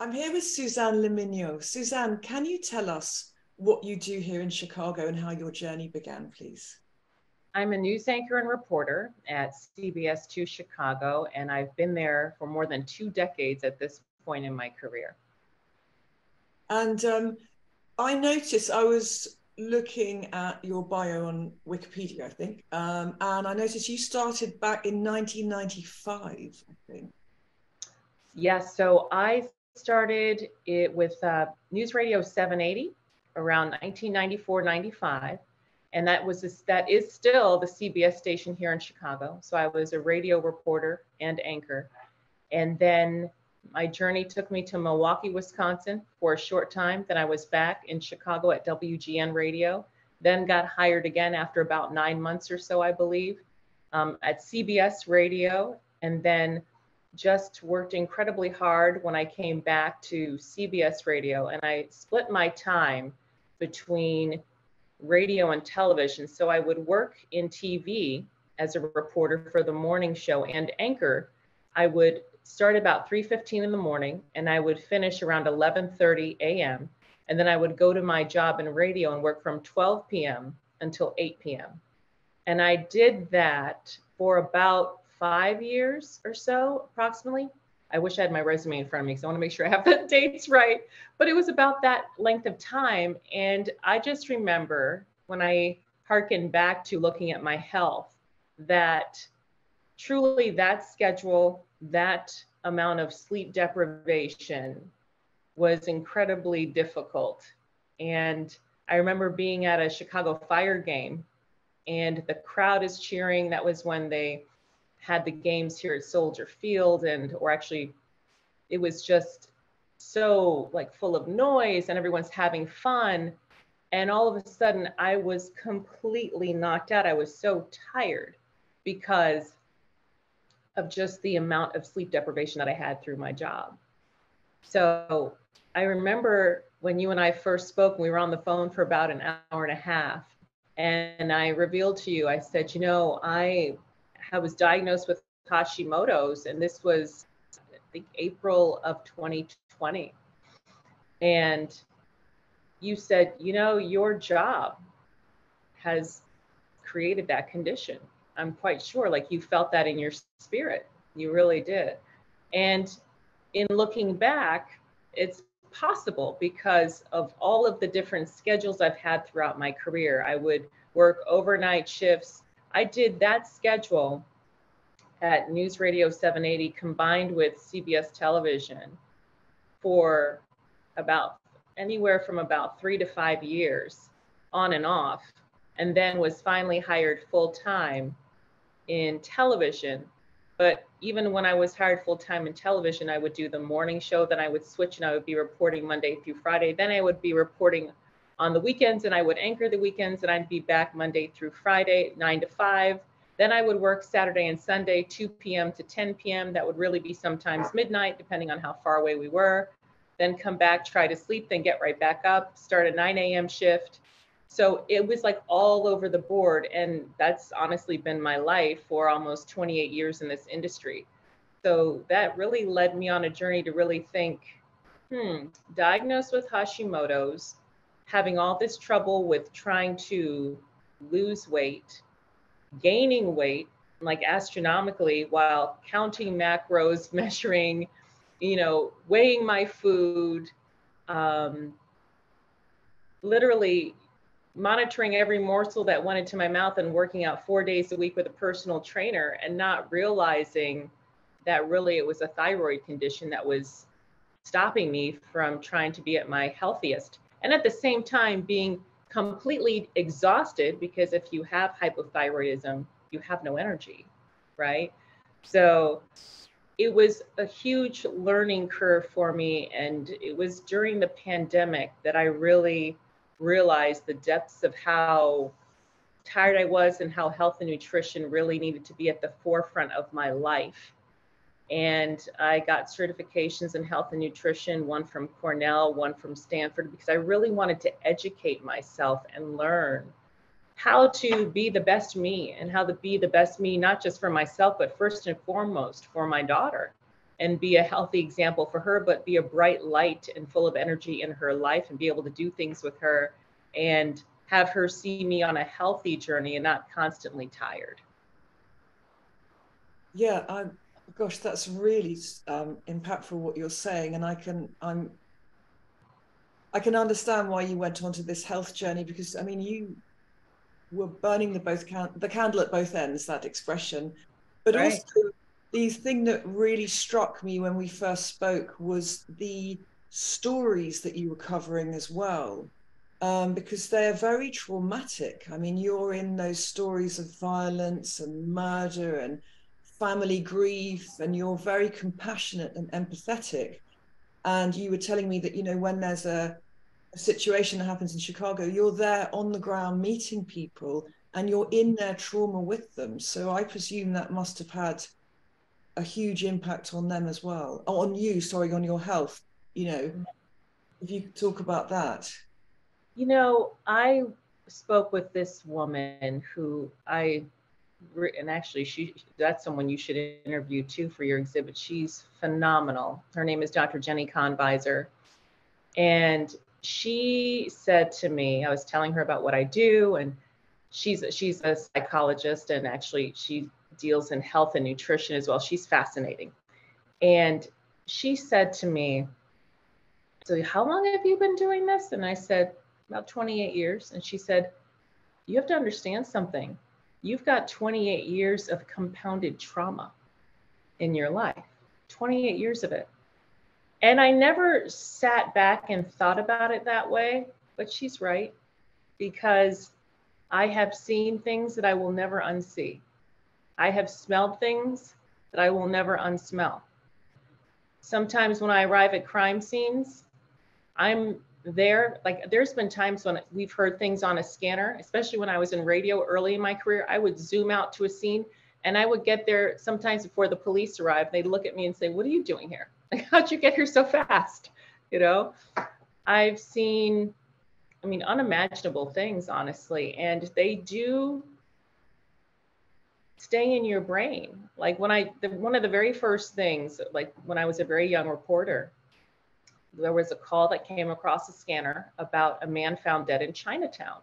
I'm here with Suzanne Le Mignot. Suzanne, can you tell us what you do here in Chicago and how your journey began, please? I'm a news anchor and reporter at CBS2 Chicago, and I've been there for more than 2 decades at this point in my career. And I noticed, I was looking at your bio on Wikipedia, I think, and I noticed you started back in 1995, I think. Yes, so I started it with News Radio 780 around 1994-95. And that is still the CBS station here in Chicago. So I was a radio reporter and anchor. And then my journey took me to Milwaukee, Wisconsin for a short time. Then I was back in Chicago at WGN Radio, then got hired again after about 9 months or so, I believe, at CBS Radio, and then just worked incredibly hard when I came back to CBS Radio. And I split my time between radio and television. So I would work in TV as a reporter for the morning show and anchor. I would start about 3:15 in the morning and I would finish around 11:30 a.m. And then I would go to my job in radio and work from 12 p.m. until 8 p.m. And I did that for about 5 years or so, approximately. I wish I had my resume in front of me because I want to make sure I have the dates right. But it was about that length of time. And I just remember when I hearkened back to looking at my health, that truly that schedule, that amount of sleep deprivation was incredibly difficult. And I remember being at a Chicago Fire game and the crowd is cheering. That was when they had the games here at Soldier Field, or actually it was just so like full of noise and everyone's having fun. And all of a sudden I was completely knocked out. I was so tired because of just the amount of sleep deprivation that I had through my job. So I remember when you and I first spoke, we were on the phone for about an hour and a half, and I revealed to you, I said, I was diagnosed with Hashimoto's, and this was, I think, April of 2020. And you said, your job has created that condition. I'm quite sure, like you felt that in your spirit. You really did. And in looking back, it's possible because of all of the different schedules I've had throughout my career. I would work overnight shifts. I did that schedule at News Radio 780 combined with CBS television for about anywhere from about 3 to 5 years on and off, and then was finally hired full-time in television. But even when I was hired full-time in television, I would do the morning show, then I would switch and I would be reporting Monday through Friday. Then I would be reporting on the weekends and I would anchor the weekends, and I'd be back Monday through Friday, 9 to 5. Then I would work Saturday and Sunday, 2 p.m. to 10 p.m. That would really be sometimes midnight, depending on how far away we were. Then come back, try to sleep, then get right back up, start a 9 a.m. shift. So it was like all over the board. And that's honestly been my life for almost 28 years in this industry. So that really led me on a journey to really think, diagnosed with Hashimoto's, having all this trouble with trying to lose weight, gaining weight, like astronomically, while counting macros, measuring, weighing my food, literally monitoring every morsel that went into my mouth and working out 4 days a week with a personal trainer, and not realizing that really it was a thyroid condition that was stopping me from trying to be at my healthiest. And at the same time being completely exhausted, because if you have hypothyroidism, you have no energy, right? So it was a huge learning curve for me. And it was during the pandemic that I really realized the depths of how tired I was and how health and nutrition really needed to be at the forefront of my life. And I got certifications in health and nutrition, one from Cornell, one from Stanford, because I really wanted to educate myself and learn how to be the best me, and how to be the best me, not just for myself, but first and foremost for my daughter and be a healthy example for her, but be a bright light and full of energy in her life, and be able to do things with her and have her see me on a healthy journey and not constantly tired. Yeah, gosh, that's really impactful what you're saying, and I can understand why you went on to this health journey, because I mean you were burning the candle at both ends, that expression. But Right. also the thing that really struck me when we first spoke was the stories that you were covering as well, because they're very traumatic. I mean, you're in those stories of violence and murder and family grief, and you're very compassionate and empathetic. And you were telling me that, you know, when there's a situation that happens in Chicago, you're there on the ground meeting people and you're in their trauma with them. So I presume that must have had a huge impact on them as well. On you, sorry, on your health, you know, if you could talk about that. You know, I spoke with this woman who and actually that's someone you should interview too for your exhibit. She's phenomenal. Her name is Dr. Jenny Conviser. And she said to me, I was telling her about what I do, and she's a psychologist, and actually she deals in health and nutrition as well. She's fascinating. And she said to me, so how long have you been doing this? And I said, about 28 years. And she said, you have to understand something. You've got 28 years of compounded trauma in your life, 28 years of it. And I never sat back and thought about it that way, but she's right, because I have seen things that I will never unsee. I have smelled things that I will never unsmell. Sometimes when I arrive at crime scenes, I'm there, like there's been times when we've heard things on a scanner, especially when I was in radio early in my career. I would zoom out to a scene and I would get there sometimes before the police arrived. They'd look at me and say, what are you doing here? Like, how'd you get here so fast? You know, I've seen, I mean, unimaginable things, honestly, and they do stay in your brain. Like when one of the very first things, like when I was a very young reporter, there was a call that came across the scanner about a man found dead in Chinatown.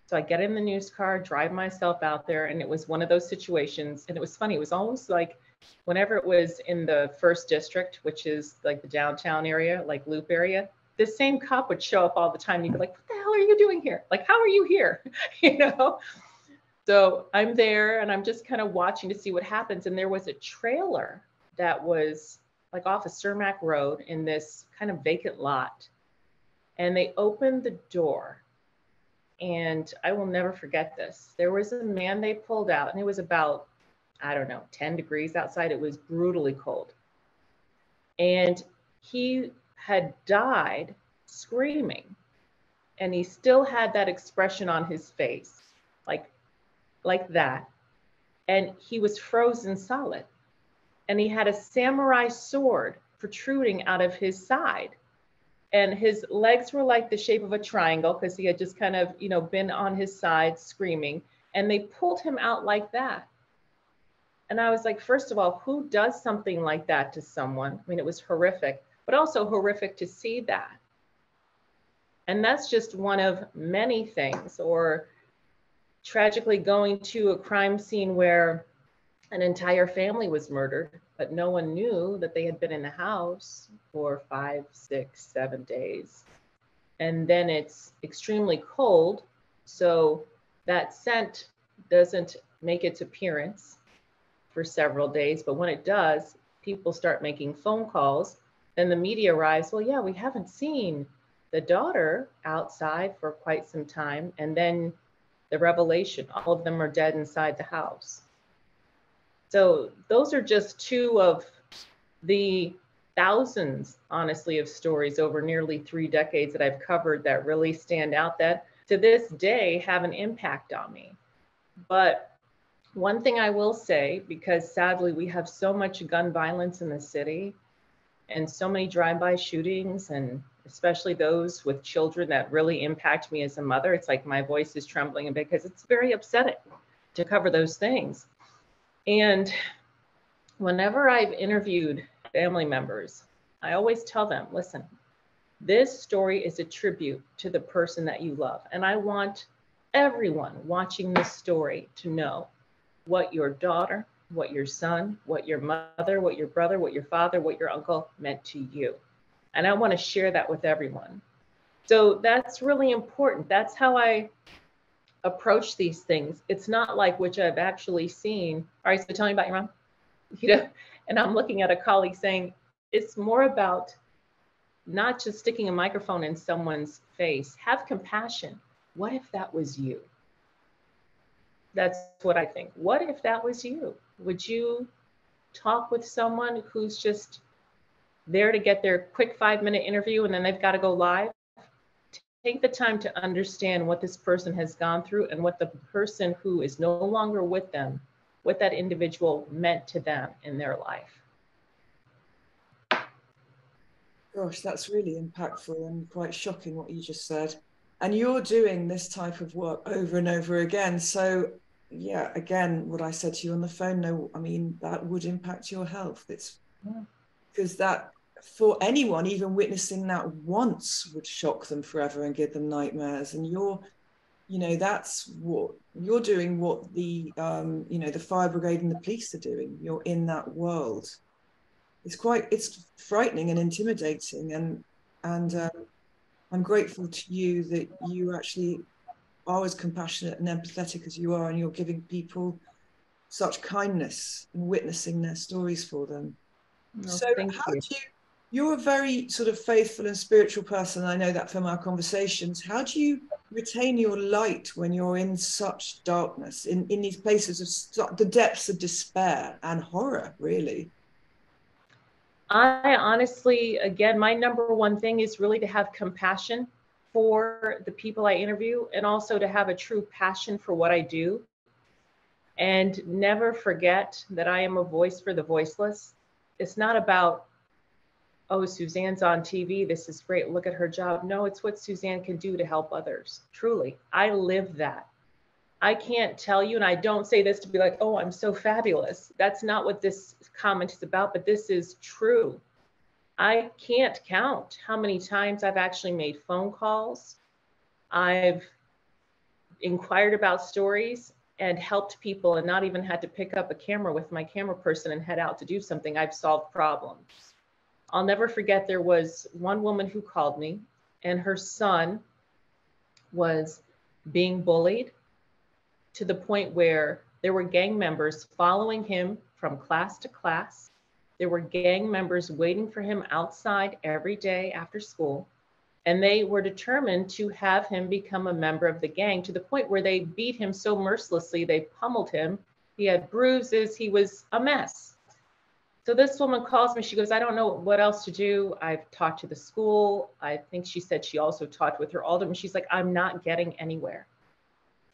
So I get in the news car, drive myself out there, and it was one of those situations. And it was funny. It was almost like whenever it was in the first district, which is like the downtown area, like Loop area, the same cop would show up all the time. And you'd be like, what the hell are you doing here? Like, how are you here? You know? So I'm there and I'm just kind of watching to see what happens. And there was a trailer that was like off of Cermak Road in this kind of vacant lot. And they opened the door. And I will never forget this. There was a man they pulled out, and it was about, I don't know, 10 degrees outside. It was brutally cold. And he had died screaming. And he still had that expression on his face, like that. And he was frozen solid. And he had a samurai sword protruding out of his side. And his legs were like the shape of a triangle because he had just kind of, you know, been on his side screaming. And they pulled him out like that. And I was like, first of all, who does something like that to someone? I mean, it was horrific, but also horrific to see that. And that's just one of many things. Or tragically going to a crime scene where an entire family was murdered, but no one knew that they had been in the house for 5, 6, 7 days. And then it's extremely cold, so that scent doesn't make its appearance for several days. But when it does, people start making phone calls. Then the media arrives, well, yeah, we haven't seen the daughter outside for quite some time. And then the revelation, all of them are dead inside the house. So those are just two of the thousands, honestly, of stories over nearly 3 decades that I've covered that really stand out, that to this day have an impact on me. But one thing I will say, because sadly we have so much gun violence in the city and so many drive-by shootings, and especially those with children, that really impact me as a mother. It's like my voice is trembling a bit because it's very upsetting to cover those things. And whenever I've interviewed family members, I always tell them, listen, this story is a tribute to the person that you love. And I want everyone watching this story to know what your daughter, what your son, what your mother, what your brother, what your father, what your uncle meant to you. And I want to share that with everyone. So that's really important. That's how I approach these things. It's not like, which I've actually seen. All right, so tell me about your mom. And I'm looking at a colleague saying, it's more about not just sticking a microphone in someone's face. Have compassion. What if that was you? That's what I think. What if that was you? Would you talk with someone who's just there to get their quick 5-minute interview and then they've got to go live? Take the time to understand what this person has gone through and what the person who is no longer with them, what that individual meant to them in their life. Gosh, that's really impactful and quite shocking what you just said. And you're doing this type of work over and over again. So yeah, again, what I said to you on the phone, no, I mean, that would impact your health. It's because that for anyone, even witnessing that once would shock them forever and give them nightmares. And that's what you're doing, what the, the fire brigade and the police are doing. You're in that world. It's frightening and intimidating. And I'm grateful to you that you actually are as compassionate and empathetic as you are, and you're giving people such kindness and witnessing their stories for them. No, So you're a very sort of faithful and spiritual person. I know that from our conversations. How do you retain your light when you're in such darkness, in these places of the depths of despair and horror, really? I honestly, again, my number one thing is really to have compassion for the people I interview, and also to have a true passion for what I do. And never forget that I am a voice for the voiceless. It's not about, oh, Suzanne's on TV, this is great, look at her job. No, it's what Suzanne can do to help others. Truly, I live that. I can't tell you, and I don't say this to be like, oh, I'm so fabulous. That's not what this comment is about, but this is true. I can't count how many times I've actually made phone calls. I've inquired about stories and helped people and not even had to pick up a camera with my camera person and head out to do something. I've solved problems. I'll never forget, there was one woman who called me, and her son was being bullied to the point where there were gang members following him from class to class. There were gang members waiting for him outside every day after school. And they were determined to have him become a member of the gang, to the point where they beat him so mercilessly, they pummeled him. He had bruises, he was a mess. So this woman calls me, she goes, I don't know what else to do. I've talked to the school. I think she said she also talked with her alderman. She's like, I'm not getting anywhere.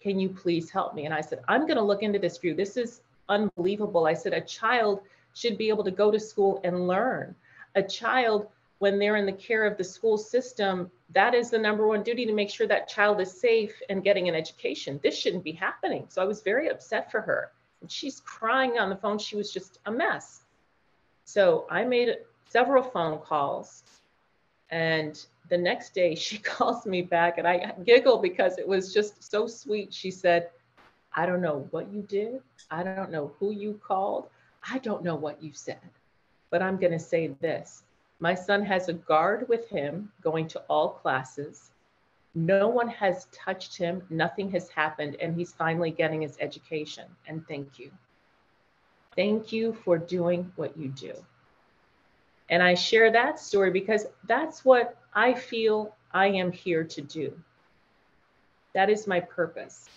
Can you please help me? And I said, I'm going to look into this for you. This is unbelievable. I said, a child should be able to go to school and learn. A child, when they're in the care of the school system, that is the number one duty, to make sure that child is safe and getting an education. This shouldn't be happening. So I was very upset for her. And she's crying on the phone. She was just a mess. So I made several phone calls, and the next day she calls me back, and I giggle because it was just so sweet. She said, I don't know what you did. I don't know who you called. I don't know what you said, but I'm going to say this. My son has a guard with him going to all classes. No one has touched him. Nothing has happened, and he's finally getting his education. And thank you. Thank you for doing what you do. And I share that story because that's what I feel I am here to do. That is my purpose.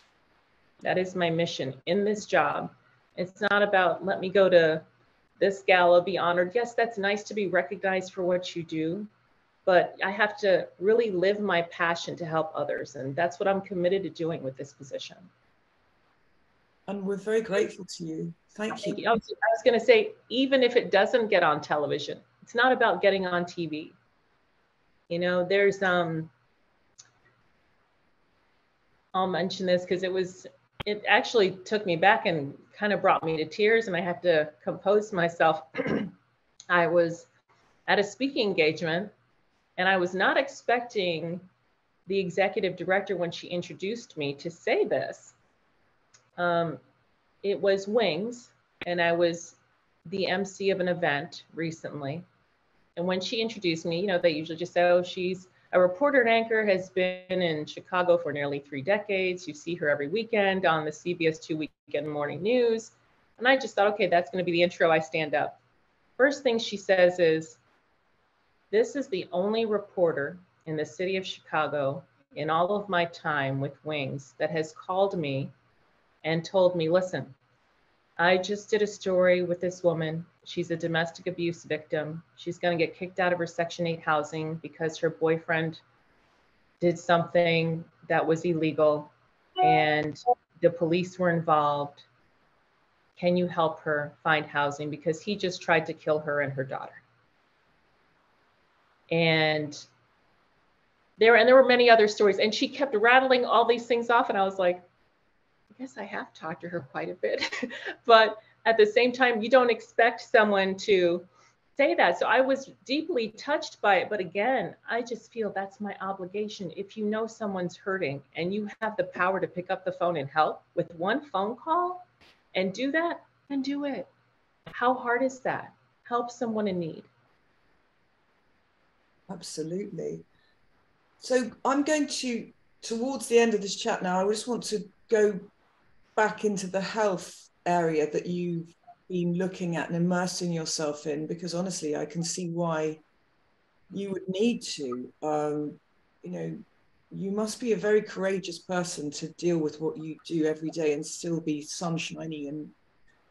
That is my mission in this job. It's not about, let me go to this gala, be honored. Yes, that's nice to be recognized for what you do, but I have to really live my passion to help others. And that's what I'm committed to doing with this position. And we're very grateful to you. Thank you. I was going to say, even if it doesn't get on television, it's not about getting on TV. You know, there's, I'll mention this because it actually took me back and kind of brought me to tears, and I had to compose myself. I was at a speaking engagement, and I was not expecting the executive director, when she introduced me, to say this. It was Wings, and I was the MC of an event recently. And when she introduced me, you know, they usually just say, oh, she's a reporter and anchor, has been in Chicago for nearly 3 decades. You see her every weekend on the CBS2 Weekend Morning News. And I just thought, okay, that's going to be the intro. I stand up. First thing she says is, this is the only reporter in the city of Chicago in all of my time with Wings that has called me and told me, listen, I just did a story with this woman. She's a domestic abuse victim. She's going to get kicked out of her Section 8 housing because her boyfriend did something that was illegal and the police were involved. Can you help her find housing? Because he just tried to kill her and her daughter. And there were many other stories. And she kept rattling all these things off. And I was like, I guess I have talked to her quite a bit. But at the same time, you don't expect someone to say that. So I was deeply touched by it. But again, I just feel that's my obligation. If you know someone's hurting and you have the power to pick up the phone and help with one phone call and do that, then do it. How hard is that? Help someone in need. Absolutely. So I'm going to, towards the end of this chat now, I just want to go back into the health area that you've been looking at and immersing yourself in, because honestly, I can see why you would need to. You know, you must be a very courageous person to deal with what you do every day and still be sunshiny and,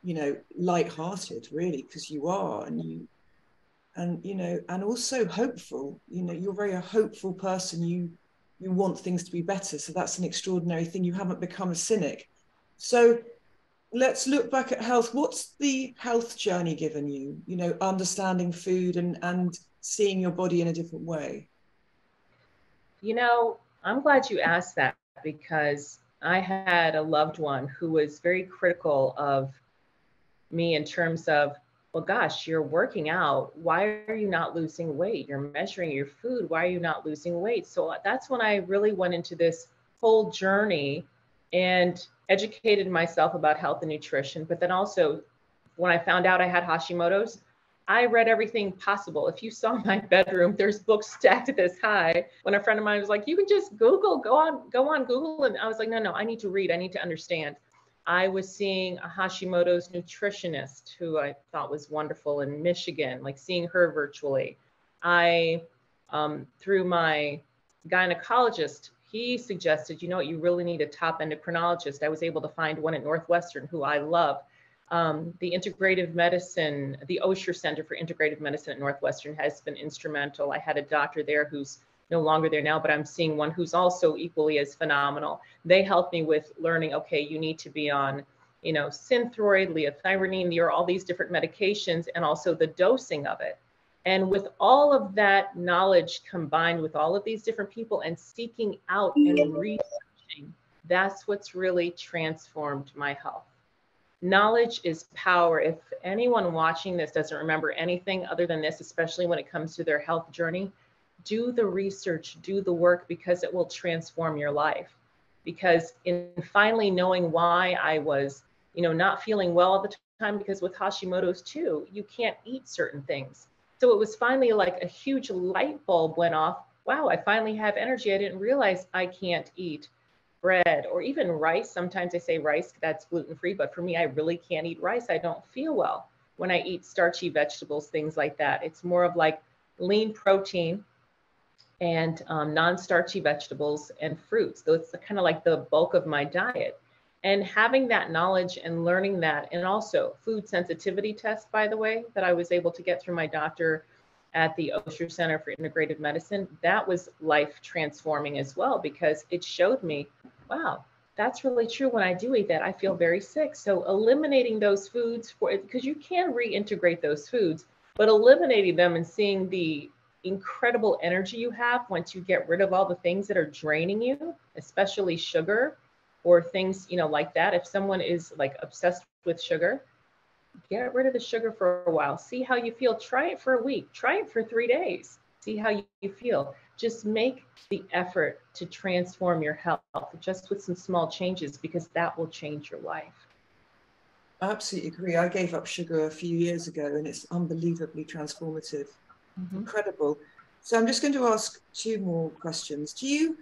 you know, lighthearted, really, because you are, and you know, and also hopeful. You know, you're very a hopeful person. You want things to be better. So that's an extraordinary thing. You haven't become a cynic. So let's look back at health. What's the health journey given you? You know, understanding food and seeing your body in a different way. You know, I'm glad you asked that, because I had a loved one who was very critical of me in terms of, well, gosh, you're working out. Why are you not losing weight? You're measuring your food. Why are you not losing weight? So that's when I really went into this whole journey and educated myself about health and nutrition. But then also, when I found out I had Hashimoto's, I read everything possible. If you saw my bedroom, there's books stacked this high. When a friend of mine was like, you can just Google, go on Google. And I was like, no, I need to read. I need to understand. I was seeing a Hashimoto's nutritionist who I thought was wonderful in Michigan, like seeing her virtually. I, through my gynecologist, he suggested, you know what, you really need a top endocrinologist. I was able to find one at Northwestern who I love. The integrative medicine, the Osher Center for Integrative Medicine at Northwestern has been instrumental. I had a doctor there who's no longer there now, but I'm seeing one who's also equally as phenomenal. They helped me with learning, okay, you need to be on, you know, Synthroid, leothyronine, there are all these different medications, and also the dosing of it. And with all of that knowledge combined with all of these different people and seeking out and researching, that's what's really transformed my health. Knowledge is power. If anyone watching this doesn't remember anything other than this, especially when it comes to their health journey, do the research, do the work, because it will transform your life. Because in finally knowing why I was, you know, not feeling well all the time, because with Hashimoto's too, you can't eat certain things. So it was finally like a huge light bulb went off. Wow, I finally have energy. I didn't realize I can't eat bread or even rice. Sometimes I say rice, that's gluten-free, but for me, I really can't eat rice. I don't feel well when I eat starchy vegetables, things like that. It's more of like lean protein and non-starchy vegetables and fruits. So it's kind of like the bulk of my diet. And having that knowledge and learning that, and also food sensitivity test, by the way, that I was able to get through my doctor at the Osher Center for Integrative Medicine, that was life transforming as well, because it showed me, wow, that's really true. When I do eat that, I feel very sick. So eliminating those foods, because you can reintegrate those foods, but eliminating them and seeing the incredible energy you have once you get rid of all the things that are draining you, especially sugar or things, you know, like that. If someone is like obsessed with sugar, get rid of the sugar for a while. See how you feel. Try it for a week. Try it for 3 days. See how you feel. Just make the effort to transform your health just with some small changes, because that will change your life. I absolutely agree. I gave up sugar a few years ago and it's unbelievably transformative. Incredible. So I'm just going to ask 2 more questions. Do you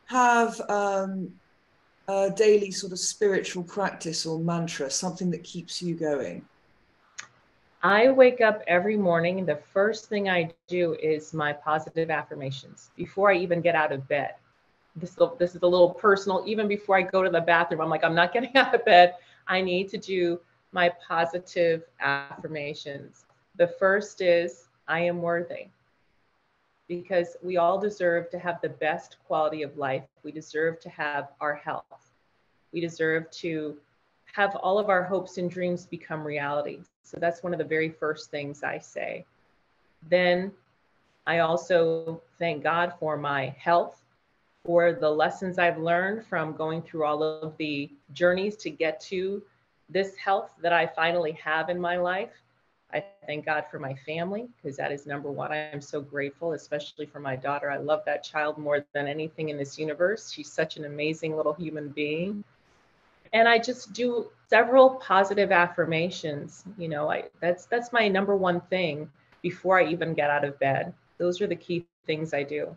have a daily sort of spiritual practice or mantra, something that keeps you going? I wake up every morning and the first thing I do is my positive affirmations before I even get out of bed. This is a little personal. Even before I go to the bathroom, I'm like, I'm not getting out of bed. I need to do my positive affirmations. The first is, I am worthy. Because we all deserve to have the best quality of life. We deserve to have our health. We deserve to have all of our hopes and dreams become reality. So that's one of the very first things I say. Then I also thank God for my health, for the lessons I've learned from going through all of the journeys to get to this health that I finally have in my life. I thank God for my family, because that is number one. I am so grateful, especially for my daughter. I love that child more than anything in this universe. She's such an amazing little human being. And I just do several positive affirmations. You know, that's my number one thing before I even get out of bed. Those are the key things I do.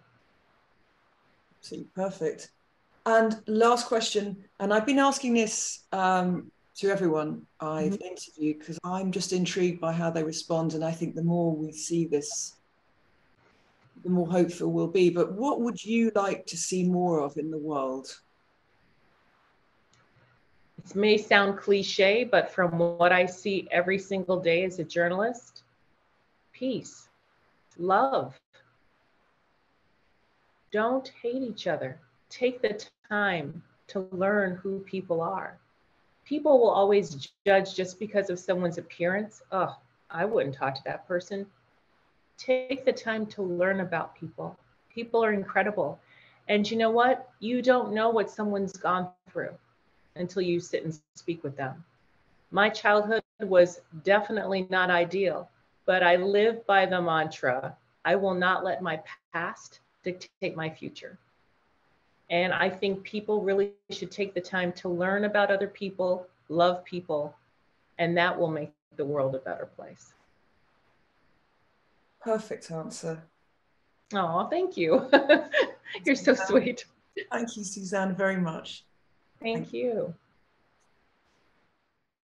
Absolutely perfect. And last question, and I've been asking this to everyone I've interviewed, because I'm just intrigued by how they respond, and I think the more we see this, the more hopeful we'll be. But what would you like to see more of in the world? It may sound cliche, but from what I see every single day as a journalist, peace, love. Don't hate each other. Take the time to learn who people are. People will always judge just because of someone's appearance. Oh, I wouldn't talk to that person. Take the time to learn about people. People are incredible. And you know what? You don't know what someone's gone through until you sit and speak with them. My childhood was definitely not ideal, but I live by the mantra, I will not let my past dictate my future. And I think people really should take the time to learn about other people, love people, and that will make the world a better place. Perfect answer. Oh, thank you. You're so sweet. Thank you, Suzanne, very much. Thank you.